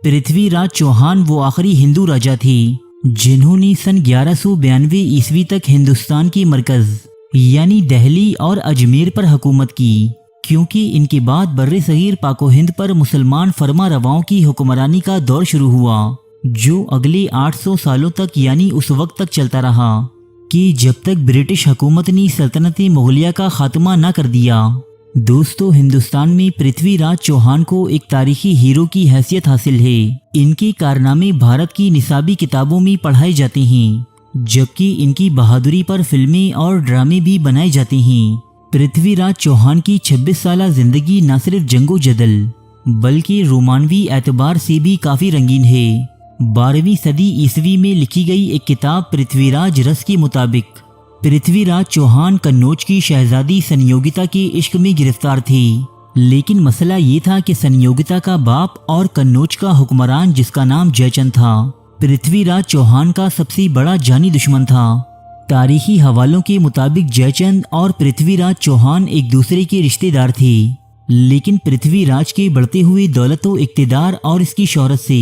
पृथ्वी राज चौहान वो आखिरी हिंदू राजा थे जिन्होंने सन 1192 ईस्वी तक हिंदुस्तान की मरकज़ यानी दिल्ली और अजमेर पर हुकूमत की, क्योंकि इनके बाद बर्रे सगीर पाको हिंद पर मुसलमान फरमा रवाओं की हुक्मरानी का दौर शुरू हुआ, जो अगले 800 सालों तक यानी उस वक्त तक चलता रहा कि जब तक ब्रिटिश हुकूमत ने सल्तनत मुगलिया का खात्मा न कर दिया। दोस्तों, हिंदुस्तान में पृथ्वी राज चौहान को एक तारीखी हीरो की हैसियत हासिल है। इनके कारनामे भारत की निसाबी किताबों में पढ़ाए जाते हैं, जबकि इनकी बहादुरी पर फिल्में और ड्रामे भी बनाए जाते हैं। पृथ्वी राज चौहान की 26 साला जिंदगी न सिर्फ जंगो जदल बल्कि रोमानवी एतबार से भी काफ़ी रंगीन है। 12वीं सदी ईस्वी में लिखी गई एक किताब पृथ्वीराज रस के मुताबिक पृथ्वीराज चौहान कन्नौज की शहजादी संयोगिता के इश्क में गिरफ्तार थे, लेकिन मसला ये था कि संयोगिता का बाप और कन्नौज का हुक्मरान, जिसका नाम जयचंद था, पृथ्वीराज चौहान का सबसे बड़ा जानी दुश्मन था। तारीखी हवालों के मुताबिक जयचंद और पृथ्वीराज चौहान एक दूसरे के रिश्तेदार थे, लेकिन पृथ्वीराज के बढ़ते हुए दौलत व इक्तिदार और इसकी शोहरत से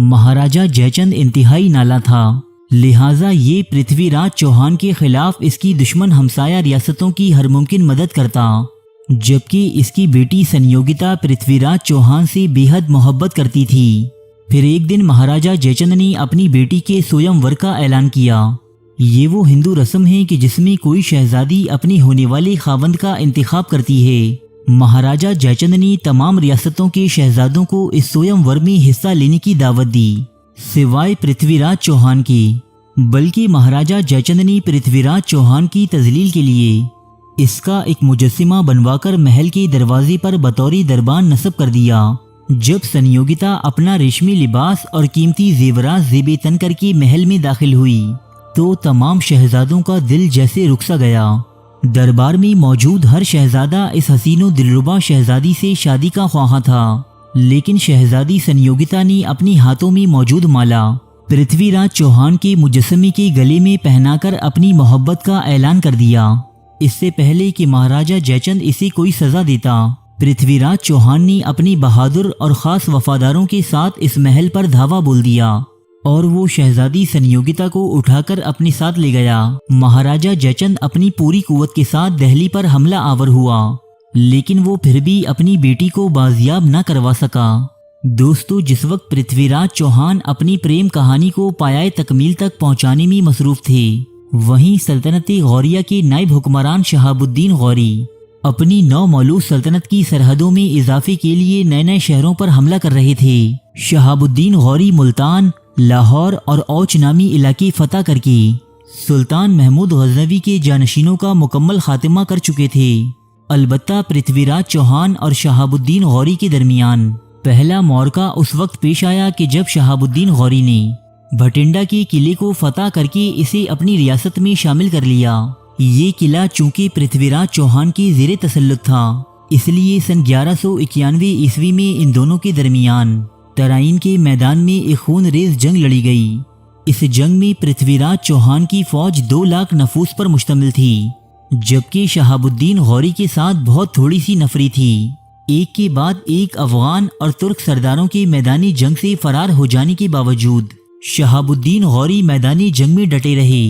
महाराजा जयचंद इंतहाई नाला था। लिहाजा ये पृथ्वीराज चौहान के खिलाफ इसकी दुश्मन हमसाया रियासतों की हर मुमकिन मदद करता, जबकि इसकी बेटी संयोगिता पृथ्वीराज चौहान से बेहद मोहब्बत करती थी। फिर एक दिन महाराजा जयचंद ने अपनी बेटी के स्वयंवर का ऐलान किया। ये वो हिंदू रस्म है कि जिसमें कोई शहजादी अपनी होने वाले खावंद का इंतखाब करती है। महाराजा जयचंद ने तमाम रियासतों के शहजादों को इस स्वयंवर में हिस्सा लेने की दावत दी, सिवाय पृथ्वीराज चौहान के। बल्कि महाराजा जयचंद ने पृथ्वीराज चौहान की तजलील के लिए इसका एक मुजस्सिमा बनवाकर महल के दरवाजे पर बतौरी दरबान नस्ब कर दिया। जब संयोगिता अपना रेशमी लिबास और कीमती जेवरात ज़ेबे तन करके महल में दाखिल हुई तो तमाम शहजादों का दिल जैसे रुक सा गया। दरबार में मौजूद हर शहजादा इस हसीनो दिलरुबा शहजादी से शादी का ख्वाहा था, लेकिन शहजादी संयोगिता ने अपने हाथों में मौजूद माला पृथ्वीराज चौहान के मुजस्समे के गले में पहनाकर अपनी मोहब्बत का ऐलान कर दिया। इससे पहले कि महाराजा जयचंद इसे कोई सजा देता, पृथ्वीराज चौहान ने अपनी बहादुर और ख़ास वफादारों के साथ इस महल पर धावा बोल दिया और वो शहजादी संयोगिता को उठाकर अपने साथ ले गया। महाराजा जयचंद अपनी पूरी कुव्वत के साथ दिल्ली पर हमला आवर हुआ, लेकिन वो फिर भी अपनी बेटी को बाजियाब न करवा सका। दोस्तों, जिस वक्त पृथ्वीराज चौहान अपनी प्रेम कहानी को पायाए तकमील तक पहुंचाने में मसरूफ थे, वहीं सल्तनत गौरिया के नायब हुक्मरान शहाबुद्दीन गौरी अपनी नौमौलूद सल्तनत की सरहदों में इजाफे के लिए नए नए शहरों पर हमला कर रहे थे। शहाबुद्दीन गौरी मुल्तान, लाहौर और औच नामी इलाके फतह करके सुल्तान महमूद गजनवी के जानशीनों का मुकम्मल खात्मा कर चुके थे। अलबत्ता पृथ्वीराज चौहान और शहाबुद्दीन गौरी के दरमियान पहला मौरका उस वक्त पेश आया कि जब शहाबुद्दीन गौरी ने भटिंडा के किले को फतह करके इसे अपनी रियासत में शामिल कर लिया। ये किला चूंकि पृथ्वीराज चौहान के ज़ेरे तसल्लुत था, इसलिए सन 1191 ईस्वी में इन दोनों के दरमियान तराइन के मैदान में एक खून रेज जंग लड़ी गई। इस जंग में पृथ्वीराज चौहान की फौज 2 लाख नफूस पर मुश्तमिल थी, जबकि शहाबुद्दीन गौरी के साथ बहुत थोड़ी सी नफरी थी। एक के बाद एक अफगान और तुर्क सरदारों के मैदानी जंग से फरार हो जाने के बावजूद शहाबुद्दीन गौरी मैदानी जंग में डटे रहे,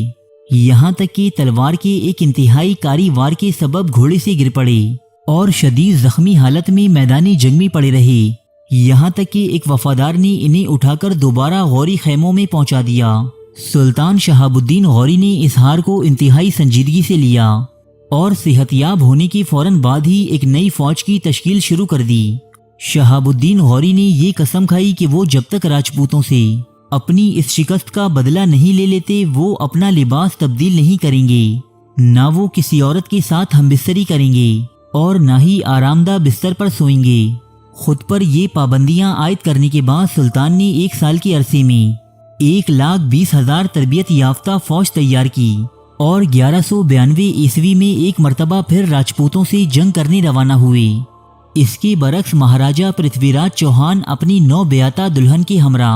यहाँ तक कि तलवार के एक इंतहाई कारी वार के सबब घोड़े से गिर पड़े और शदीद जख्मी हालत में मैदानी जंग में पड़े रहे। यहाँ तक कि एक वफादार ने इन्हें उठाकर दोबारा गौरी खैमों में पहुँचा दिया। सुल्तान शहाबुद्दीन गौरी ने इस हार को इंतहाई संजीदगी से लिया और सेहतयाब होने के फौरन बाद ही एक नई फौज की तश्कील शुरू कर दी। शहाबुद्दीन गौरी ने ये कसम खाई कि वो जब तक राजपूतों से अपनी इस शिकस्त का बदला नहीं ले लेते, वो अपना लिबास तब्दील नहीं करेंगे, ना वो किसी औरत के साथ हमबिस्तरी करेंगे और ना ही आरामदा बिस्तर पर सोएंगे। खुद पर ये पाबंदियां आयद करने के बाद सुल्तान ने 1 साल के अरसे में 1,20,000 तरबियत याफ्ता फौज तैयार की और 1192 ईस्वी में एक मर्तबा फिर राजपूतों से जंग करने रवाना हुए। इसके बरक्स महाराजा पृथ्वीराज चौहान अपनी 9 बेयाता दुल्हन के हमरा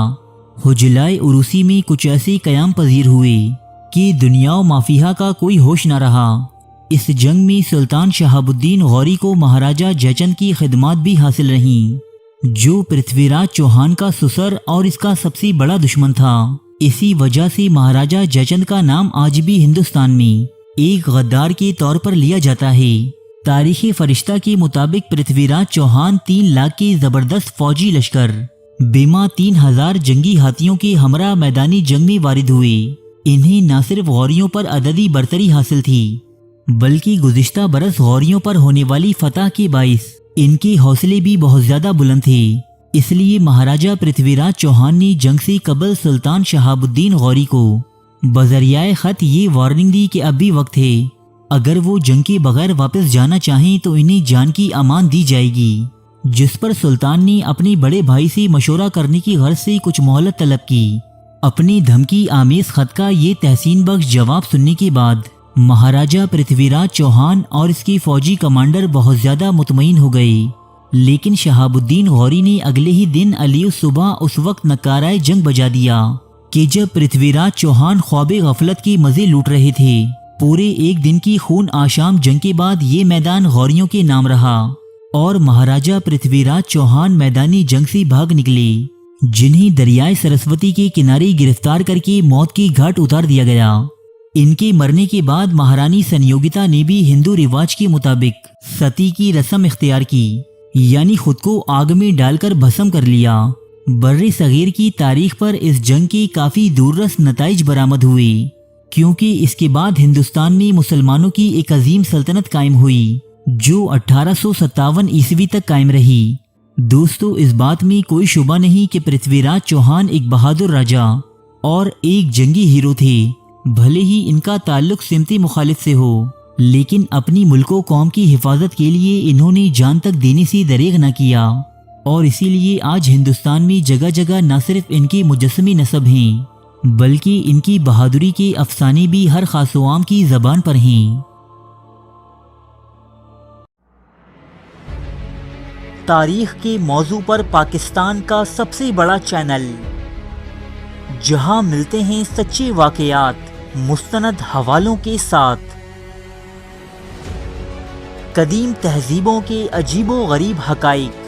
हुजलाए उरूसी में कुछ ऐसे कयाम पजीर हुए कि दुनिया व माफिया का कोई होश न रहा। इस जंग में सुल्तान शहाबुद्दीन गौरी को महाराजा जयचंद की खिदमात भी हासिल रहीं। जो पृथ्वीराज चौहान का ससुर और इसका सबसे बड़ा दुश्मन था। इसी वजह से महाराजा जयचंद का नाम आज भी हिंदुस्तान में एक गद्दार के तौर पर लिया जाता है। तारीखी फरिश्ता के मुताबिक पृथ्वीराज चौहान 3 लाख के जबरदस्त फौजी लश्कर बीमा 3000 जंगी हाथियों के हमरा मैदानी जंग में वारिद हुए। इन्हें न सिर्फ गौरियों पर अददी बरतरी हासिल थी, बल्कि गुज़िश्ता बरस गौरियों पर होने वाली फतह के बाइस इनके हौसले भी बहुत ज्यादा बुलंद थे। इसलिए महाराजा पृथ्वीराज चौहान ने जंग से कबल सुल्तान शहाबुद्दीन गौरी को बजरियाए खत ये वार्निंग दी कि अब भी वक्त है, अगर वो जंग के बगैर वापस जाना चाहें तो इन्हें जान की अमान दी जाएगी। जिस पर सुल्तान ने अपने बड़े भाई से मशवरा करने की गर्ज से कुछ मोहलत तलब की। अपनी धमकी आमेज खत का ये तहसीन बख्श जवाब सुनने के बाद महाराजा पृथ्वीराज चौहान और इसके फौजी कमांडर बहुत ज्यादा मुतमईन हो गए। लेकिन शहाबुद्दीन गौरी ने अगले ही दिन अली सुबह उस वक्त नकाराए जंग बजा दिया कि जब पृथ्वीराज चौहान ख्वाबे गफलत के मजे लूट रहे थे। पूरे एक दिन की खून आशाम जंग के बाद ये मैदान गौरियों के नाम रहा और महाराजा पृथ्वीराज चौहान मैदानी जंग से भाग निकले, जिन्हें दरियाए सरस्वती के किनारे गिरफ्तार करके मौत की घाट उतार दिया गया। इनके मरने के बाद महारानी संयोगिता ने भी हिंदू रिवाज के मुताबिक सती की रस्म इख्तियार की, यानी खुद को आग में डालकर भस्म कर लिया। बर्रे सगीर की तारीख पर इस जंग के काफी दूररस नताइज बरामद हुए, क्योंकि इसके बाद हिंदुस्तान में मुसलमानों की एक अजीम सल्तनत कायम हुई जो 1857 ईस्वी तक कायम रही। दोस्तों, इस बात में कोई शुबा नहीं कि पृथ्वीराज चौहान एक बहादुर राजा और एक जंगी हीरो थे। भले ही इनका ताल्लुक सिमती मुखालिफ से हो, लेकिन अपनी मुल्को कौम की हिफाजत के लिए इन्होंने जान तक देने से दरेग न किया और इसीलिए आज हिंदुस्तान में जगह जगह न सिर्फ इनके मुजस्समी नसब हैं, बल्कि इनकी बहादुरी के अफसाने भी हर खासोआम की जबान पर हैं। तारीख के मौजू पर पाकिस्तान का सबसे बड़ा चैनल, जहां मिलते हैं सच्चे वाकयात मुस्तनद हवालों के साथ, कदीम तहजीबों के अजीबो गरीब हकाइक,